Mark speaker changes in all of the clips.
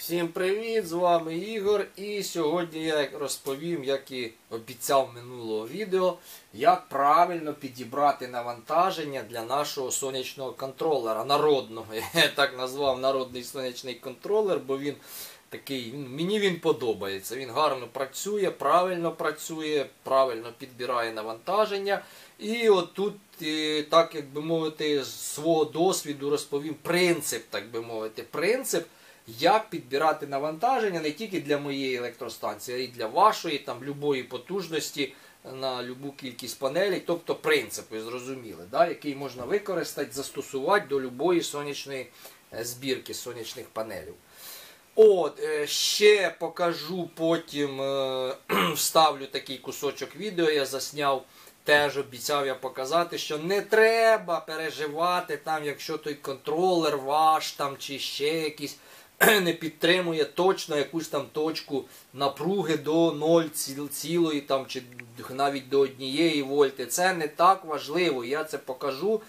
Speaker 1: Всім привіт! З вами Ігор, і сьогодні я розповім, як і обіцяв минулого відео, як правильно підібрати навантаження для нашого сонячного контролера, народного. Я так назвав народний сонячний контролер, бо він такий, мені він подобається. Він гарно працює, правильно підбирає навантаження. І отут, так як би мовити, з свого досвіду розповім принцип, як підбирати навантаження не тільки для моєї електростанції, а й для вашої, там, любої потужності на любу кількість панелей. Тобто принцип, ви зрозуміли, да? Який можна використати, застосувати до любої сонячної збірки сонячних панелів. Ще покажу, потім вставлю такий кусочок відео, я засняв. Теж обіцяв я показати, що не треба переживати, там, якщо той контролер ваш там, чи ще якийсь не підтримує точно якусь там точку напруги до 0, там, чи навіть до 1 вольти. Це не так важливо. Я це покажу.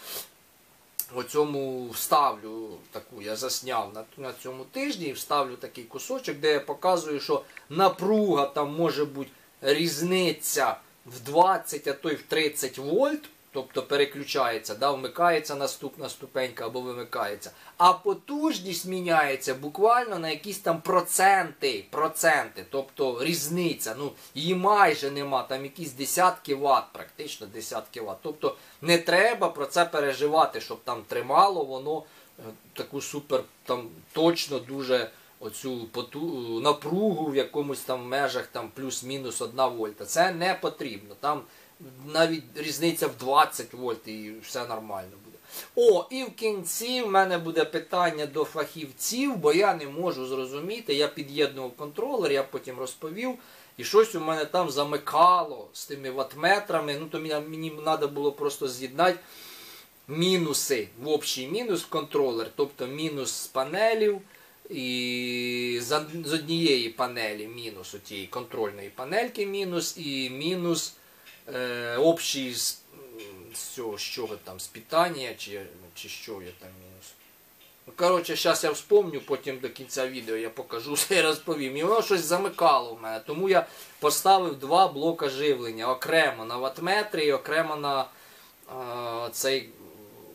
Speaker 1: Оцьому вставлю таку, я засняв на цьому тижні і вставлю такий кусочок, де я показую, що напруга там може бути різниця в 20, а то й в 30 вольт, тобто переключається, да, вмикається наступна ступенька або вимикається. А потужність міняється буквально на якісь там проценти, тобто різниця. Її майже нема, там якісь десятки ватт, практично десятки ватт. Тобто не треба про це переживати, щоб там тримало воно таку супер, там точно дуже оцю напругу в якомусь там межах там плюс-мінус 1 вольта. Це не потрібно. Там навіть різниця в 20 вольт і все нормально буде. І в кінці в мене буде питання до фахівців, бо я не можу зрозуміти. Я під'єднував контролер, я потім розповів. І щось у мене там замикало з тими ваттметрами. То мені треба було просто з'єднати мінуси в общий мінус в контролер. Тобто мінус з панелів. І з однієї панелі мінус, отієї контрольної панельки мінус, і мінус общий з чого там, з питання, чи що я там мінус. Коротше, зараз я вспомню, потім до кінця відео я покажу, все і розповім. І воно щось замикало в мене, тому я поставив 2 блока живлення, окремо на ваттметри і окремо на цей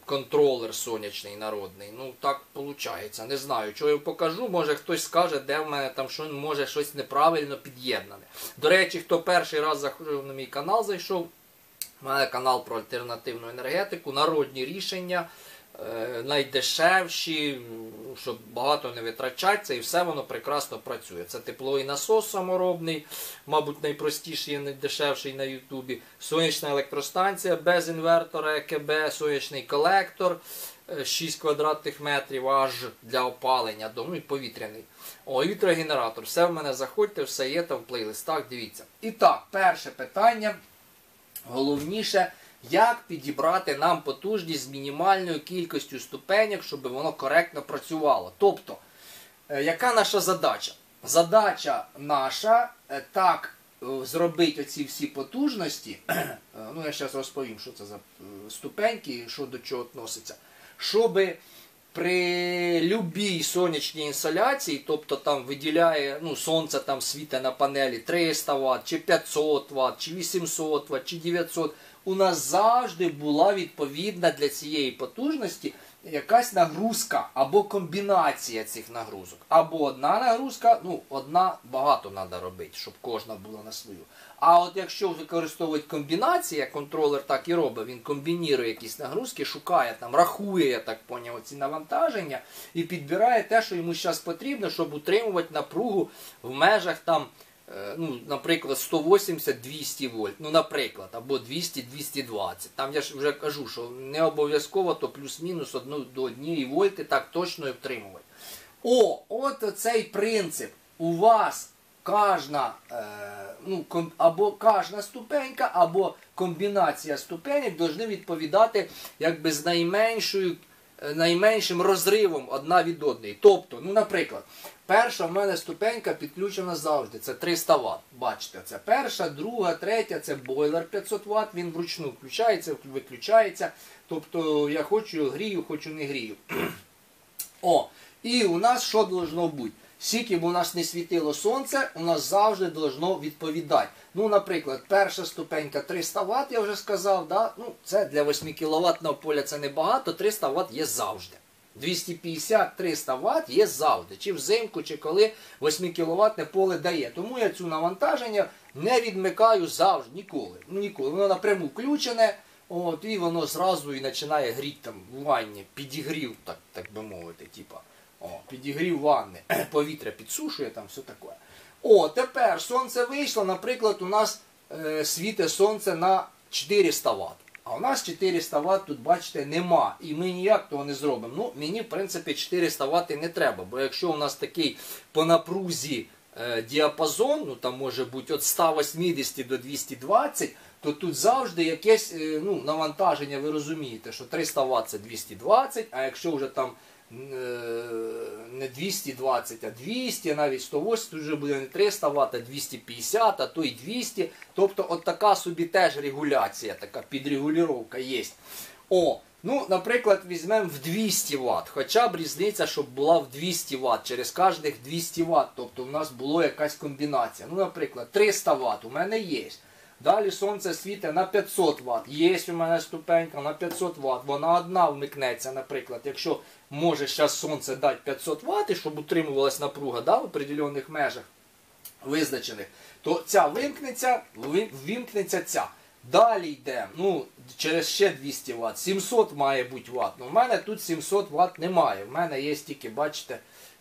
Speaker 1: контролер сонячний народний. Так виходить. Не знаю, що я покажу. Може хтось скаже, де в мене там може щось неправильно під'єднане. До речі, хто перший раз на мій канал зайшов, у мене канал про альтернативну енергетику, народні рішення, найдешевші, щоб багато не витрачатися, і все воно прекрасно працює. Це тепловий насос саморобний, мабуть найпростіший і найдешевший на ютубі, сонячна електростанція без інвертора ЕКБ, сонячний колектор, 6 квадратних метрів аж для опалення, і повітряний. Вітрогенератор. Все в мене, заходьте, все є там в плейлистах, дивіться. І так, перше питання, головніше, як підібрати нам потужність з мінімальною кількістю ступенек, щоб воно коректно працювало. Тобто, яка наша задача? Задача наша так зробити оці всі потужності, я зараз розповім, що це за ступеньки і що до чого відноситься, щоб при любій сонячній інсоляції, тобто там виділяє, сонце там світить на панелі 300 Вт, чи 500 Вт, чи 800 Вт, чи 900, у нас завжди була відповідна для цієї потужності якась нагрузка або комбінація цих нагрузок. Або одна нагрузка, одна багато треба робити, щоб кожна була на свою. А от якщо використовувати комбінації, як контролер так і робить, він комбінує якісь нагрузки, шукає там, рахує, я так поняв, ці навантаження і підбирає те, що йому зараз потрібно, щоб утримувати напругу в межах там, наприклад, 180-200 вольт, наприклад, або 200-220. Там я ж вже кажу, що не обов'язково, то плюс-мінус 1 до 1 вольти так точно і втримувати. От цей принцип. У вас або кожна ступенька, або комбінація ступенек повинні відповідати якби з найменшим розривом одна від одної. Тобто, наприклад, перша в мене ступенька підключена завжди, це 300 Вт. Бачите, це перша, друга, третя, це бойлер 500 Вт, він вручну включається, виключається. Тобто, я хочу грію, хочу не грію. І у нас що должно бути? Скільки б у нас не світило сонце, у нас завжди должно відповідати. Ну, наприклад, перша ступенька 300 Вт, я вже сказав, да? Ну, це для 8 кВт поля це небагато, 300 Вт є завжди. 250-300 Вт є завжди, чи взимку, чи коли 8 кВт поле дає. Тому я цю навантаження не відмикаю завжди, ніколи. Ну, ніколи. Воно напряму включене, от, і воно зразу і починає гріти там в ванні, підігрів, так би мовити, типа. Підігрів ванни, повітря підсушує, там все таке. Тепер сонце вийшло, наприклад, у нас світить сонце на 400 Вт. А у нас 400 Вт тут, бачите, нема. І ми ніяк того не зробимо. Ну, мені, в принципі, 400 Вт і не треба. Бо якщо у нас такий по напрузі діапазон, ну там може бути від 180 до 220, то тут завжди якесь навантаження, ви розумієте, що 300 Вт це 220, а якщо вже там не 220, а 200, навіть 180, тут вже буде не 300 Вт, а 250, а то і 200. Тобто от така собі теж регуляція, така підрегулювання є. Наприклад, візьмемо в 200 Вт, хоча б різниця, щоб була в 200 Вт, через кожних 200 Вт, тобто у нас була якась комбінація. Ну, наприклад, 300 Вт у мене є. Далі сонце світить на 500 Вт. Є у мене ступенька на 500 Вт. Вона одна вмикнеться, наприклад. Якщо може зараз сонце дати 500 Вт, щоб утримувалась напруга, да, в определених межах визначених, то ця вимкнеться ця. Далі йдемо, через ще 200 Вт. 700 має бути Вт. У мене тут 700 Вт немає. У мене є тільки, бачите,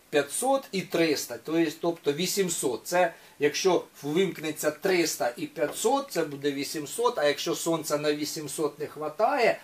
Speaker 1: 500 і 300, тобто 800. Це, якщо вимкнеться 300 і 500, це буде 800, а якщо сонця на 800 не вистачає,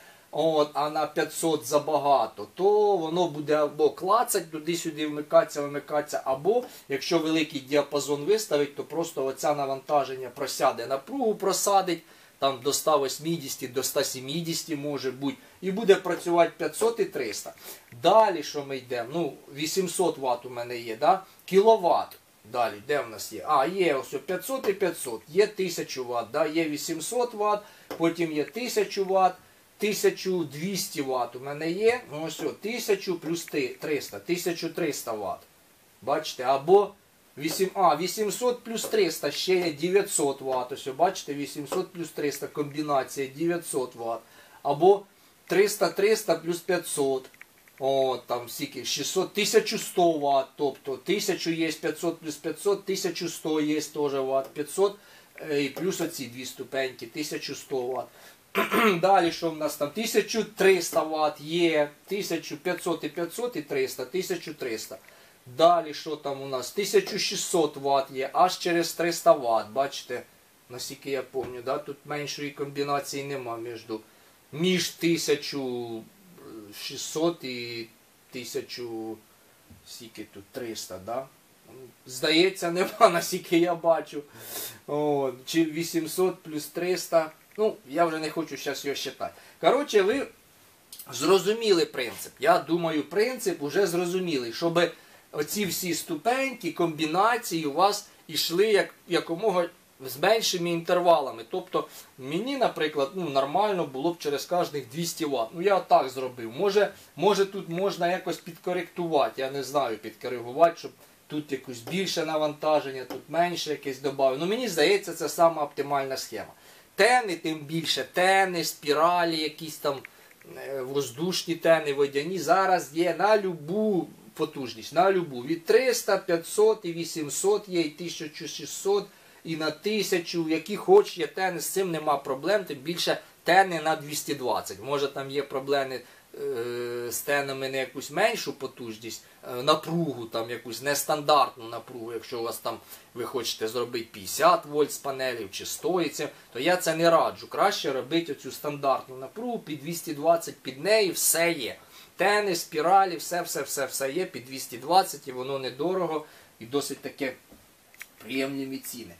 Speaker 1: а на 500 забагато, то воно буде або клацать, туди-сюди вмикатися, або, якщо великий діапазон виставить, то просто оця навантаження просяде, напругу просадить, там до 180, до 170 може бути, і буде працювати 500 і 300. Далі, що ми йдемо? 800 Вт у мене є, да? Кіловат. Далі, де в нас є? Є ось 500 і 500, є 1000 Вт, да? Є 800 Вт, потім є 1000 Вт, 1200 Вт у мене є, ось 1000 плюс 300, 1300 Вт. Бачите, або 800 плюс 300, ще є 900 Вт. Ось, бачите, 800 плюс 300, комбінація 900 Вт. Або 300 плюс 500. Там скільки, 600, 1100 Вт. Тобто 1000 є 500 плюс 500, 1100 є теж Вт. 500 і плюс оці дві ступеньки, 1100 Вт. Далі, що в нас там? 1300 Вт є, 1500 і 500 і 300, 1300. Далі, що там у нас? 1600 Вт є, аж через 300 Вт. Бачите, наскільки я пам'ятаю, да? Тут меншої комбінації нема між 1600 і 1300, да? Здається, нема, наскільки я бачу. Чи 800 плюс 300. Я вже не хочу зараз його считати. Коротше, ви зрозуміли принцип. Я думаю, принцип вже зрозумілий, щоб оці всі ступеньки, комбінації у вас йшли якомога з меншими інтервалами. Тобто, мені, наприклад, нормально було б через кожних 200 Вт. Я так зробив. Може тут можна якось підкоректувати, я не знаю, підкоригувати, щоб тут якось більше навантаження, тут менше якесь додати. Мені здається, це сама оптимальна схема. Тени, тим більше, тени, спіралі, якісь там воздушні тени, водяні, зараз є на любу потужність, на любу. Від 300, 500 і 800 є, і 1600, і на 1000, які хоч є тени, з цим нема проблем, тим більше тени на 220. Може там є проблеми з тенами на якусь меншу потужність, напругу, там якусь нестандартну напругу, якщо у вас там ви хочете зробити 50 вольт з панелів чи 100, то я це не раджу. Краще робити оцю стандартну напругу під 220, під неї все є. Тени, спіралі, все є під 220 і воно недорого і досить таке приємні ціни.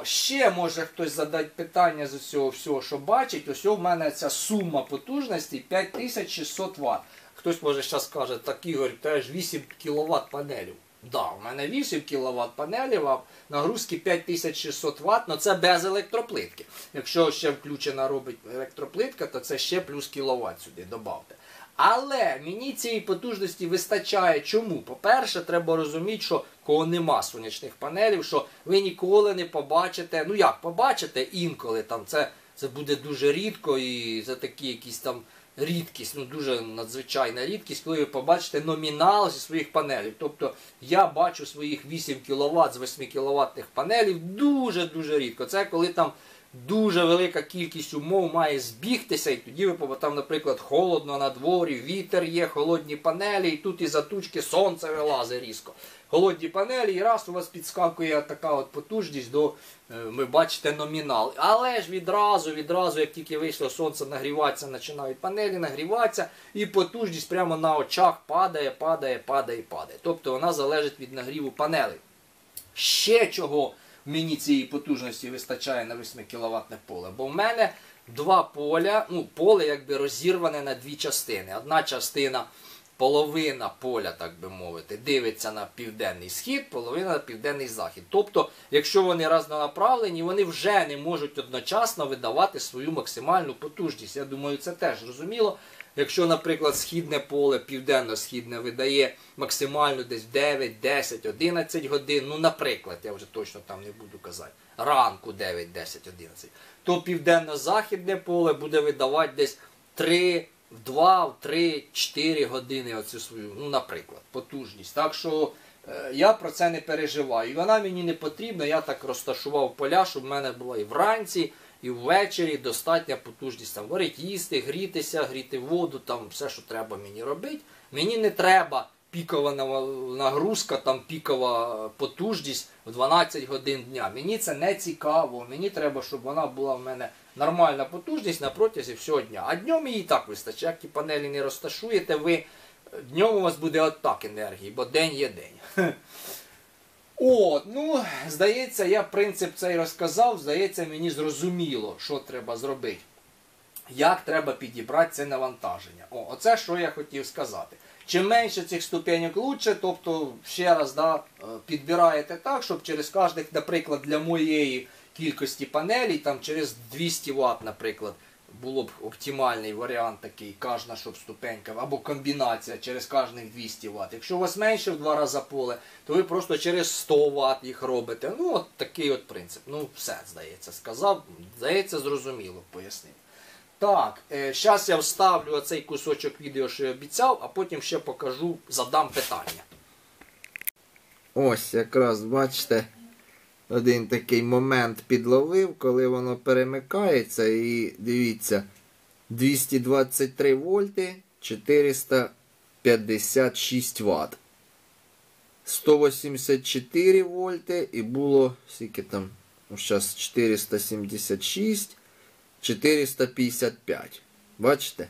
Speaker 1: Ще може хтось задати питання з усього всього, що бачить. Ось у мене ця сума потужності 5600 Вт. Хтось може зараз скаже, так Ігор, теж 8 кВт панелів. Да, у мене 8 кВт панелів, а нагрузки 5600 Вт, але це без електроплитки. Якщо ще включена робить електроплитка, то це ще плюс кіловат сюди додавте. Але мені цієї потужності вистачає. Чому? По-перше, треба розуміти, що кого нема сонячних панелів, що ви ніколи не побачите, ну як, побачите інколи, там це буде дуже рідко і це такі якісь там рідкість, ну дуже надзвичайна рідкість, коли ви побачите номінал зі своїх панелів. Тобто я бачу своїх 8 кВт з 8 кВт панелів дуже-дуже рідко. Це коли там дуже велика кількість умов має збігтися, і тоді ви, там, наприклад, холодно на дворі, вітер є, холодні панелі, і тут із-за тучки сонце вилазить різко. Холодні панелі, і раз у вас підскакує така от потужність, ви бачите номінал. Але ж відразу, як тільки вийшло сонце нагріватися, починають панелі нагріватися, і потужність прямо на очах падає. Тобто вона залежить від нагріву панелей. Ще чого мені цієї потужності вистачає на 8 кВт поле? Бо в мене два поля, поле якби розірване на дві частини. Одна частина, половина поля, так би мовити, дивиться на південний схід, половина на південний захід. Тобто, якщо вони разнонаправлені, вони вже не можуть одночасно видавати свою максимальну потужність. Я думаю, це теж зрозуміло. Якщо, наприклад, східне поле, південно-східне видає максимально десь 9, 10, 11 годин, наприклад, я вже точно там не буду казати, ранку 9, 10, 11, то південно-західне поле буде видавати десь 3, 2, 3, 4 години оцю свою, наприклад, потужність. Так що я про це не переживаю. І вона мені не потрібна, я так розташував поля, щоб в мене була і вранці, і ввечері достатня потужність. Там варити, їсти, грітися, гріти воду, там все, що треба мені робити. Мені не треба пікова нагрузка, там пікова потужність в 12 годин дня. Мені це не цікаво. Мені треба, щоб вона була в мене нормальна потужність на протязі всього дня. А днем її і так вистачить. Як ті панелі не розташуєте, днем у вас буде отак енергії, бо день є день. Здається, я принцип цей розказав, здається, мені зрозуміло, що треба зробити. Як треба підібрати це навантаження. Оце, що я хотів сказати. Чим менше цих ступенек лучше, тобто, ще раз, підбираєте так, щоб через кожних, наприклад, для моєї кількості панелей, там через 200 Вт, наприклад, було б оптимальний варіант такий, кожна, щоб ступенька, або комбінація через кожних 200 Вт. Якщо у вас менше в 2 рази поле, то ви просто через 100 Вт їх робите. От такий от принцип. Все, здається, сказав. Здається, зрозуміло, пояснив. Так, зараз я вставлю оцей кусочок відео, що я обіцяв, а потім ще покажу, задам питання. Ось, якраз, бачите, один такий момент підловив, коли воно перемикається, і дивіться, 223 вольти, 456 Вт. 184 вольти і було, скільки там, зараз 476, 455. Бачите?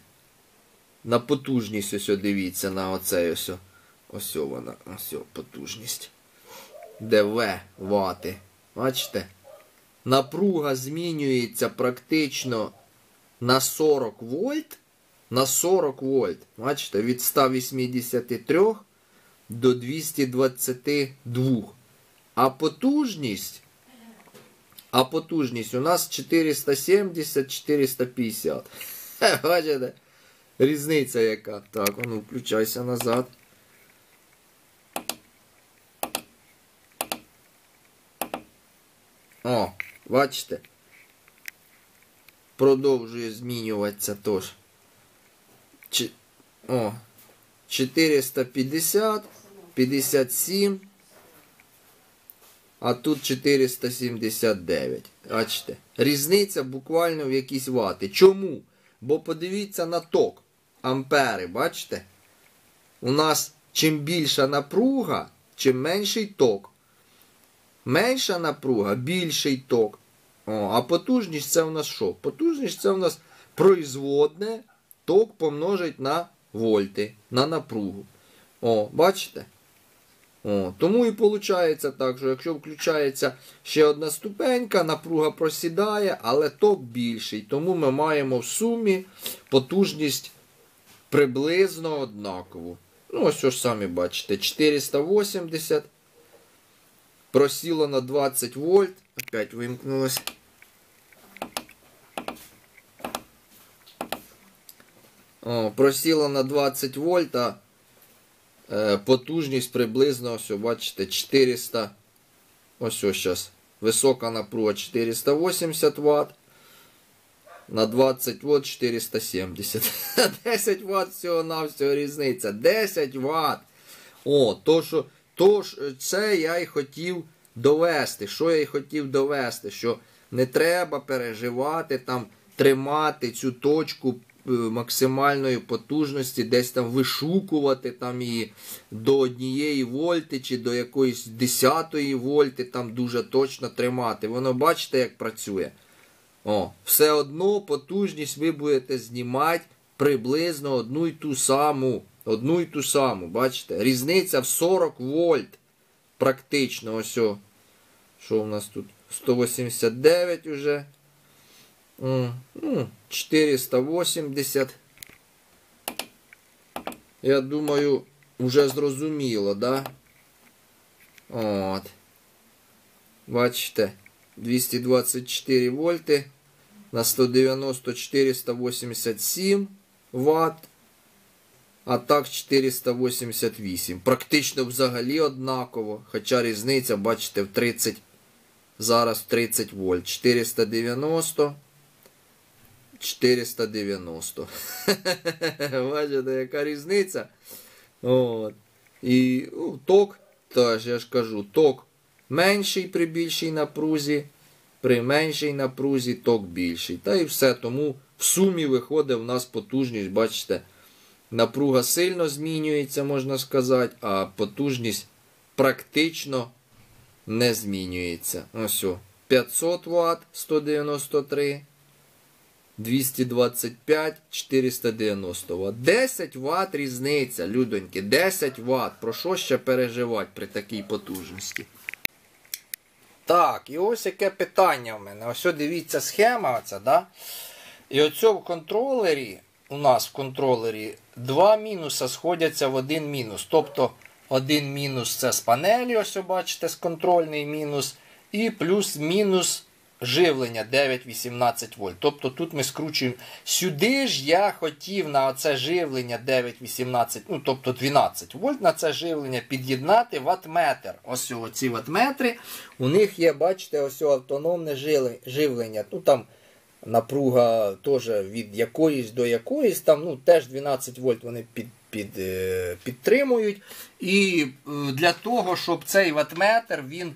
Speaker 1: На потужність ось дивіться, на оцей ось вона, ось потужність. ДВ вати. Бачите? Напруга змінюється практично на 40 вольт. На 40 вольт. Бачите? Від 183 до 222. А потужність у нас 470-450. Бачите? Різниця яка. Так, включайся назад. Бачите? Продовжує змінюватися теж. 450, 57, а тут 479. Бачите? Різниця буквально в якісь вати. Чому? Бо подивіться на ток. Ампери, бачите? У нас чим більша напруга, чим менший ток. Менша напруга, більший ток. А потужність це в нас що? Потужність це в нас производне, ток помножить на вольти, на напругу. Бачите? Тому і виходить так, що якщо включається ще одна ступенька, напруга просідає, але ток більший. Тому ми маємо в сумі потужність приблизно однакову. Ось що ж самі бачите, 480. Просіло на 20 вольт. Опять вимкнулось. Просіло на 20 вольт, а потужність приблизно, ось, бачите, 400. Ось зараз. Висока напруга 480 Вт. На 20 Вт 470. 10 Вт всього-навсього різниця. 10 Вт. Це я й хотів довести. Що я й хотів довести? Що не треба переживати, там, тримати цю точку максимальної потужності, десь там вишукувати там її до 1 вольти чи до якоїсь 10 вольти, там дуже точно тримати. Воно бачите, як працює? Все одно потужність ви будете знімати приблизно одну й ту саму. Бачите? Різниця в 40 вольт. Практично. Ось. Що у нас тут? 189 уже. 480. Я думаю, вже зрозуміло, да? Бачите, 224 вольти на 190 487 Вт, а так 488. Практично взагалі однаково, хоча різниця, бачите, в 30, зараз в 30 вольт. 490. 490. Бачите, яка різниця? І ток, теж я ж кажу, ток менший при більшій напрузі, при меншій напрузі ток більший. Та і все. Тому в сумі виходить в нас потужність, бачите, напруга сильно змінюється, можна сказати, а потужність практично не змінюється. Ось 500 Вт 193. 225, 490 Вт. 10 Вт різниця, людоньки, 10 Вт. Про що ще переживати при такій потужності? Так, і ось яке питання в мене. Ось дивіться схема оця, да? І оцьо в контролері, у нас в контролері, два мінуса сходяться в один мінус. Тобто, один мінус це з панелі, ось бачите, з контрольний мінус, і плюс-мінус живлення 9-18 вольт. Тобто тут ми скручуємо. Сюди ж я хотів на оце живлення 9-18, тобто 12 вольт на це живлення під'єднати ваттметр. Ось ці ваттметри. У них є, бачите, ось автономне живлення. Там напруга теж від якоїсь до якоїсь, там теж 12 вольт вони підтримують. І для того, щоб цей ваттметр, він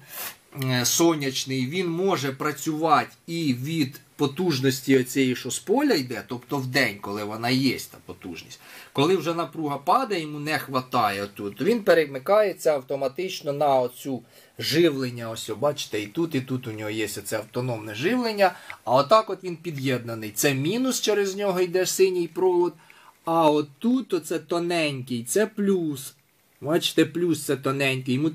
Speaker 1: сонячний, він може працювати і від потужності оцієї, що з поля йде, тобто в день, коли вона є, та потужність. Коли вже напруга падає, йому не вистачає тут, то він перемикається автоматично на оцю живлення. Ось, бачите, і тут у нього є це автономне живлення, а отак от він під'єднаний. Це мінус, через нього йде синій провод, а отут оце тоненький, це плюс. Бачите, плюс це тоненький. Йому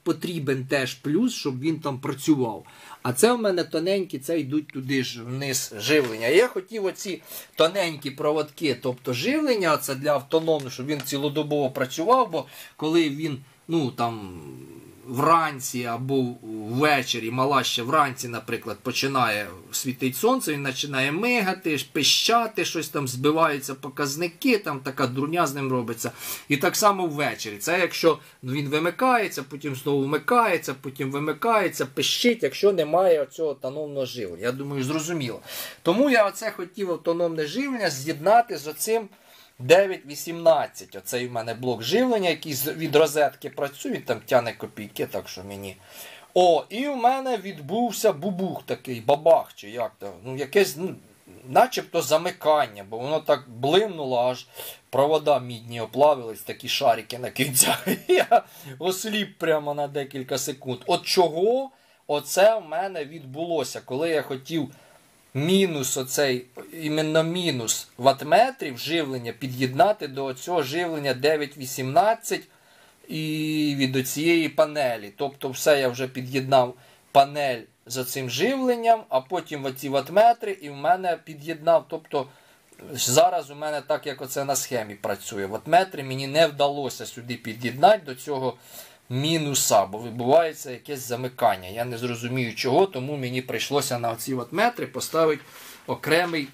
Speaker 1: потрібен теж плюс, щоб він там працював. А це в мене тоненькі, це йдуть туди ж вниз живлення. Я хотів оці тоненькі проводки, тобто живлення, це для автономного, щоб він цілодобово працював, бо коли він, вранці або ввечері, мала ще вранці, наприклад, починає світити сонце, він починає мигати, пищати, щось там збиваються показники, там така дурня з ним робиться. І так само ввечері. Це якщо він вимикається, потім знову вмикається, потім вимикається, пищить, якщо немає цього автономного живлення. Я думаю, зрозуміло. Тому я оце хотів автономне живлення з'єднати з оцим 9-18. Оцей у мене блок живлення, який від розетки працює, він там тяне копійки, так що мені. І в мене відбувся бубух такий, бабах, чи як то, якесь, начебто замикання, бо воно так блимнуло, аж провода мідні оплавились, такі шарики на кінцях. Я осліп прямо на декілька секунд. От чого оце в мене відбулося, коли я хотів мінус іменно мінус ваттметрів живлення під'єднати до цього живлення 9-18 і від оцієї панелі. Тобто все я вже під'єднав панель за цим живленням, а потім оці ваттметри і в мене під'єднав. Тобто зараз у мене так, як оце на схемі працює. Ваттметри мені не вдалося сюди під'єднати до цього мінуса, бо відбувається якесь замикання. Я не зрозумію чого, тому мені прийшлося на оці ваттметри поставити окремий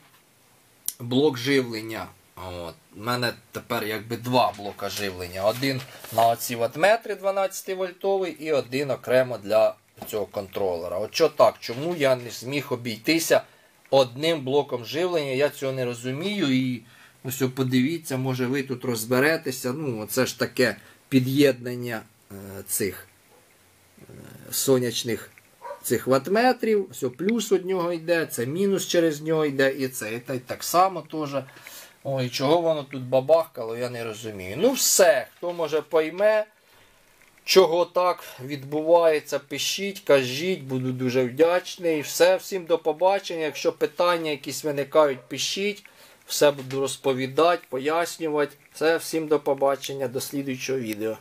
Speaker 1: блок живлення. От. У мене тепер якби два блока живлення. Один на оці ваттметри 12 вольтовий і один окремо для цього контролера. От що так, чому я не зміг обійтися одним блоком живлення, я цього не розумію. І ось подивіться, може ви тут розберетеся. Ну, це ж таке під'єднання цих сонячних цих ваттметрів. Ось плюс від нього йде, це мінус через нього йде, і це. І так само теж. Ой, чого воно тут бабахкало, я не розумію. Ну все, хто може пойме, чого так відбувається, пишіть, кажіть, буду дуже вдячний. Все, всім до побачення. Якщо питання якісь виникають, пишіть. Все буду розповідати, пояснювати. Все, всім до побачення, до слідуючого відео.